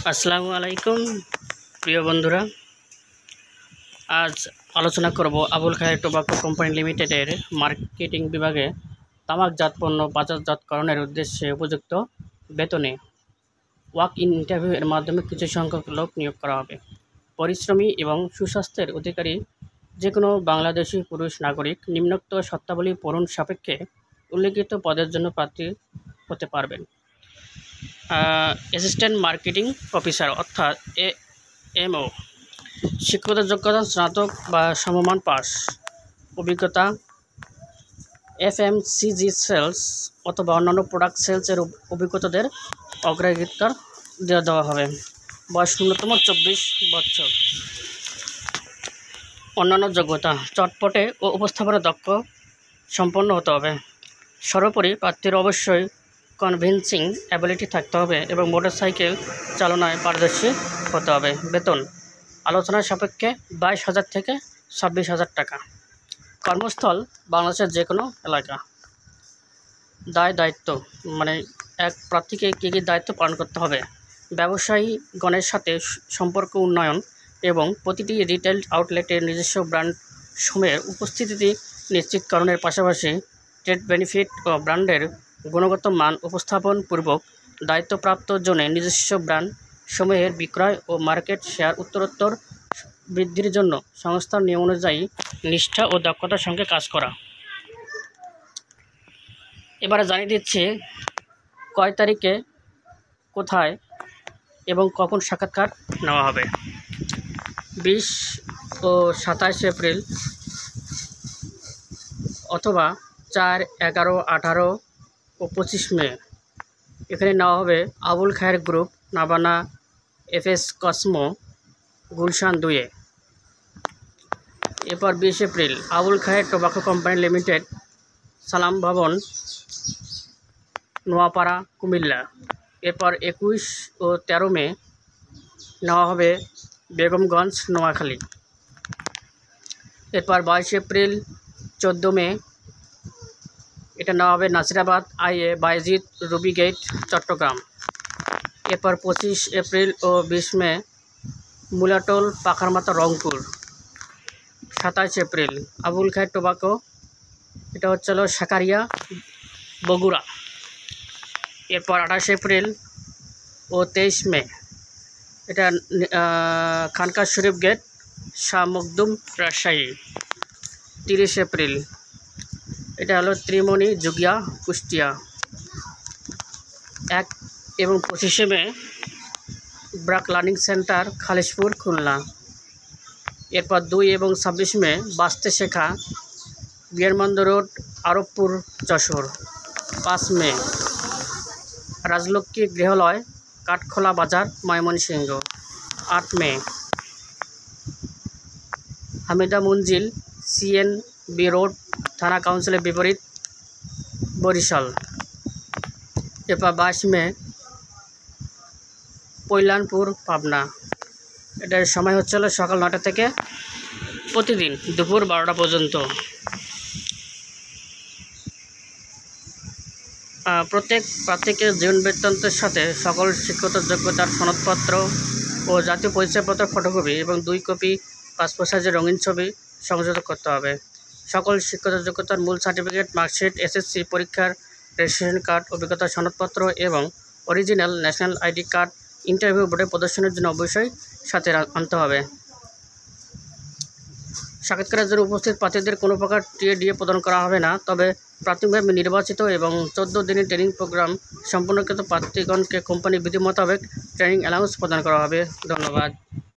আসসালামু আলাইকুম প্রিয় বন্ধুরা। আজ আলোচনা করব আবুল খায়ের টোবাকো কোম্পানি লিমিটেডের মার্কেটিং বিভাগে তামাকজাত পণ্য বাজারজাতকরণের উদ্দেশ্যে উপযুক্ত বেতনে ওয়াক ইন ইন্টারভিউ এর মাধ্যমে কিছু সংখ্যক লোক নিয়োগ করা হবে। পরিশ্রমী এবং সুস্বাস্থ্যের অধিকারী যে কোনো বাংলাদেশি পুরুষ নাগরিক নিম্নোক্ত শর্তাবলী পূরণ সাপেক্ষে উল্লেখিত পদের জন্য প্রার্থী হতে পারবেন। অ্যাসিস্ট্যান্ট মার্কেটিং অফিসার অর্থাৎ এএমও, শিক্ষাগত যোগ্যতা স্নাতক বা সমমান পাস, অভিজ্ঞতা এফএমসিজি সেলস অথবা অন্যান্য প্রোডাক্ট সেলসের অভিজ্ঞতাদের অগ্রাধিকার দেওয়া হবে। বয়স ন্যূনতম 24 বছর। অন্যান্য যোগ্যতা চটপটে ও উপস্থাপনা দক্ষ সম্পন্ন হতে হবে। সর্বোপরি প্রার্থীর অবশ্যই কনভিন্সিং অ্যাবিলিটি থাকতে হবে এবং মোটরসাইকেল চালনায় পারদর্শী হতে হবে। বেতন আলোচনা সাপেক্ষে 22,000 থেকে 26,000 টাকা। কর্মস্থল বাংলাদেশের যে কোনো এলাকা। দায়িত্ব এক প্রার্থীকে কী কী দায়িত্ব পালন করতে হবে: ব্যবসায়ীগণের সাথে সম্পর্ক উন্নয়ন এবং প্রতিটি রিটেল আউটলেটের নিজস্ব ব্র্যান্ড সমূহের উপস্থিতি নিশ্চিতকরণের পাশাপাশি ট্রেড বেনিফিট ও ব্র্যান্ডের গুণগত মান উপস্থাপন পূর্বক দায়িত্বপ্রাপ্ত জনে নিজস্ব ব্র্যান্ড সমূহের বিক্রয় ও মার্কেট শেয়ার উত্তরোত্তর বৃদ্ধির জন্য সংস্থার নিয়ম অনুযায়ী নিষ্ঠা ও দক্ষতার সঙ্গে কাজ করা। এবারে জানিয়ে দিচ্ছি কয় তারিখে, কোথায় এবং কখন সাক্ষাৎকার নেওয়া হবে। 20 ও 27 এপ্রিল অথবা 4, 11, 18 ও 25 মে এখানে নেওয়া হবে আবুল খায়ের গ্রুপ, নাবানা এফএস কসমো, গুলশান 2-এ। এরপর 20 April Abul Khayer tobacco company limited, সালাম ভবন, নোয়াপাড়া, কুমিল্লা। এরপর 21 ও 13 মে নেওয়া হবে বেগমগঞ্জ, নোয়াখালী। এরপর 22 এপ্রিল, 14 মে এটা নেওয়া হবে নাসিরাবাদ, আইএ, বাইজিদ, রুবি গেট, চট্টগ্রাম। এরপর 25 এপ্রিল ও 20 May Mulatol, Pakharmatha, Rangpur. 27 April Abul Khayer tobacco, এটা হচ্ছে সাকারিয়া, বগুড়া। এরপর 28 এপ্রিল ও 23 মে এটা খানকা শরীফ গেট, শাহ মখদুম, রাজশাহী। 30 এপ্রিল এটা হলো ত্রিমণি, জুগিয়া, কুষ্টিয়া। 1 এবং 25 মে ব্রাক লার্নিং সেন্টার, খালিশপুর, খুলনা। এরপর 2 এবং 26 মে বাস্তে শেখা, বিয়ারমন্দ রোড, আরবপুর, যশোর। 5 মে রাজলক্ষ্মী গৃহালয়, কাঠখোলা বাজার, ময়মনসিংহ। 8 মে হামিদা মঞ্জিল, সিএনবি রোড, থানা কাউন্সিলের বিপরীত, বরিশাল। এরপর 22 মে পৈলানপুর, পাবনা। এটার সময় হচ্ছে সকাল 9টা থেকে প্রতিদিন দুপুর 12টা পর্যন্ত। প্রত্যেক প্রার্থীকে জীবন বৃত্তান্তের সাথে সকল শিক্ষাগত যোগ্যতার সনদপত্র ও জাতীয় পরিচয়পত্র ফটোকপি এবং 2 কপি পাসপোর্ট সাইজের রঙিন ছবি সংযুক্ত করতে হবে। সকল শিক্ষাগত যোগ্যতার মূল সার্টিফিকেট, মার্কশিট, এসএসসি পরীক্ষার রেজিস্ট্রেশন কার্ড, অভিজ্ঞতার সনদপত্র এবং original national ID card interview বোর্ডে প্রদর্শনের জন্য অবশ্যই সাথে আনতে হবে। সাক্ষাৎকারের জন্য উপস্থিত প্রার্থীদের কোনো প্রকার টিএডিএ প্রদান করা হবে না, তবে প্রাথমিকভাবে নির্বাচিত এবং 14 দিনের ট্রেনিং প্রোগ্রাম সম্পূর্ণকৃত প্রার্থীগণকে কোম্পানির বিধি মোতাবেক ট্রেনিং অ্যালাউন্স প্রদান করা হবে। ধন্যবাদ।